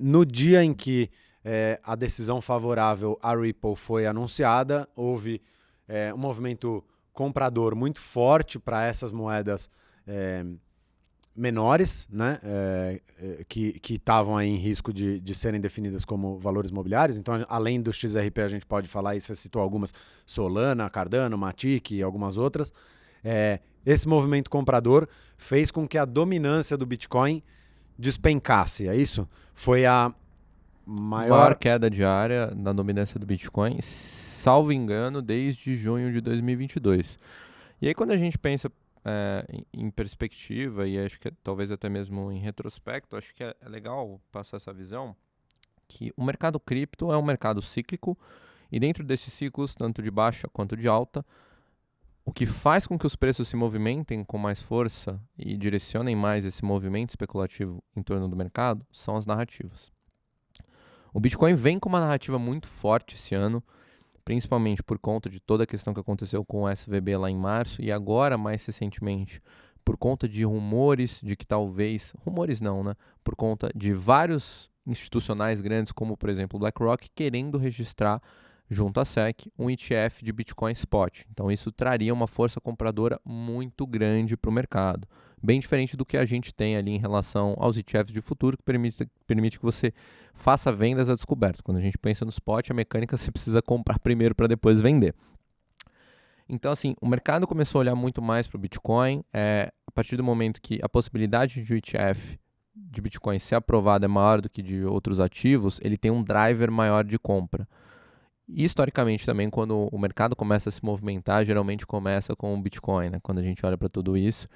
No dia em que a decisão favorável à Ripple foi anunciada, houve um movimento comprador muito forte para essas moedas menores, né, que estavam aí em risco de serem definidas como valores mobiliários. Então, além do XRP, a gente pode falar, e você citou algumas, Solana, Cardano, Matic e algumas outras. Esse movimento comprador fez com que a dominância do Bitcoin despencasse, é isso? Foi a Maior queda diária na dominância do Bitcoin, salvo engano, desde junho de 2022. E aí quando a gente pensa em perspectiva, e acho que talvez até mesmo em retrospecto, acho que é legal passar essa visão, que o mercado cripto é um mercado cíclico, e dentro desses ciclos, tanto de baixa quanto de alta, o que faz com que os preços se movimentem com mais força e direcionem mais esse movimento especulativo em torno do mercado são as narrativas. O Bitcoin vem com uma narrativa muito forte esse ano, principalmente por conta de toda a questão que aconteceu com o SVB lá em março e agora, mais recentemente, por conta de rumores de que talvez... Rumores não, né? Por conta de vários institucionais grandes, como, por exemplo, o BlackRock, querendo registrar junto à SEC um ETF de Bitcoin Spot. Então, isso traria uma força compradora muito grande para o mercado. Bem diferente do que a gente tem ali em relação aos ETFs de futuro, que permite que você faça vendas a descoberto. Quando a gente pensa no spot, a mecânica você precisa comprar primeiro para depois vender. Então, assim, o mercado começou a olhar muito mais para o Bitcoin. A partir do momento que a possibilidade de o ETF de Bitcoin ser aprovado é maior do que de outros ativos, ele tem um driver maior de compra. E historicamente também, quando o mercado começa a se movimentar, geralmente começa com o Bitcoin, né? Quando a gente olha para tudo isso.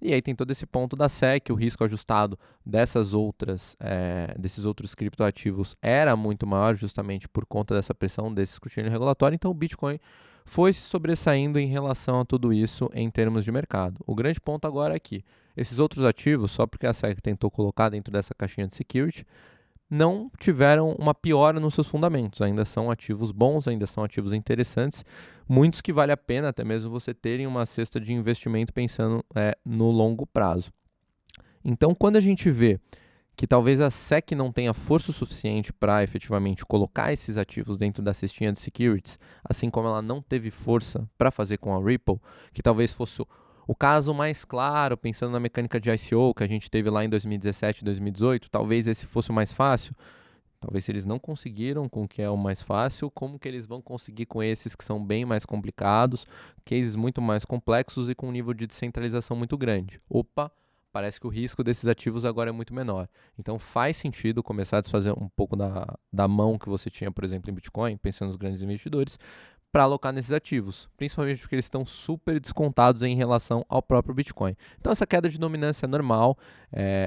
E aí tem todo esse ponto da SEC, o risco ajustado desses outros criptoativos era muito maior justamente por conta dessa pressão desse escrutínio regulatório, então o Bitcoin foi se sobressaindo em relação a tudo isso em termos de mercado. O grande ponto agora é que esses outros ativos, só porque a SEC tentou colocar dentro dessa caixinha de security, não tiveram uma piora nos seus fundamentos, ainda são ativos bons, ainda são ativos interessantes, muitos que vale a pena até mesmo você terem uma cesta de investimento pensando no longo prazo. Então, quando a gente vê que talvez a SEC não tenha força suficiente para efetivamente colocar esses ativos dentro da cestinha de securities, assim como ela não teve força para fazer com a Ripple, que talvez fosse o caso mais claro, pensando na mecânica de ICO que a gente teve lá em 2017 e 2018, talvez esse fosse o mais fácil. Talvez se eles não conseguiram com o que é o mais fácil, como que eles vão conseguir com esses que são bem mais complicados, cases muito mais complexos e com um nível de descentralização muito grande. Parece que o risco desses ativos agora é muito menor. Então faz sentido começar a desfazer um pouco da mão que você tinha, por exemplo, em Bitcoin, pensando nos grandes investidores, para alocar nesses ativos, principalmente porque eles estão super descontados em relação ao próprio Bitcoin. Então essa queda de dominância é normal,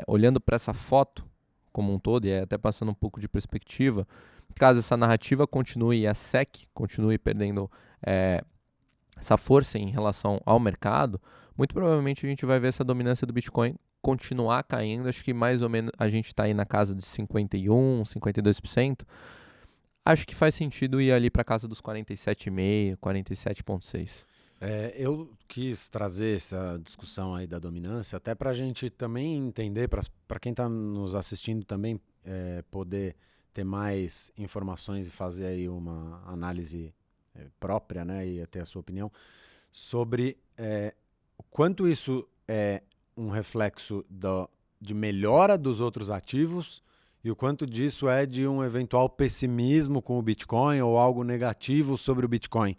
olhando para essa foto como um todo, e até passando um pouco de perspectiva, caso essa narrativa continue e a SEC continue perdendo essa força em relação ao mercado, muito provavelmente a gente vai ver essa dominância do Bitcoin continuar caindo, acho que mais ou menos a gente está aí na casa de 51%, 52%, acho que faz sentido ir ali para casa dos 47,5%, 47,6%. Eu quis trazer essa discussão aí da dominância até para a gente também entender, para quem está nos assistindo também poder ter mais informações e fazer aí uma análise própria, né, e ter a sua opinião sobre o quanto isso é um reflexo de melhora dos outros ativos e o quanto disso é de um eventual pessimismo com o Bitcoin ou algo negativo sobre o Bitcoin.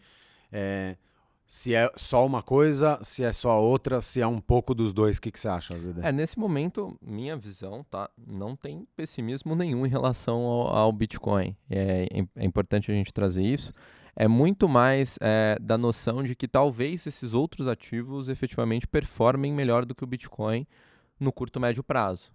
Se é só uma coisa, se é só outra, se é um pouco dos dois. O que você acha, Zé? Nesse momento, minha visão, tá? Não tem pessimismo nenhum em relação ao Bitcoin. É importante a gente trazer isso. É muito mais da noção de que talvez esses outros ativos efetivamente performem melhor do que o Bitcoin no curto médio prazo.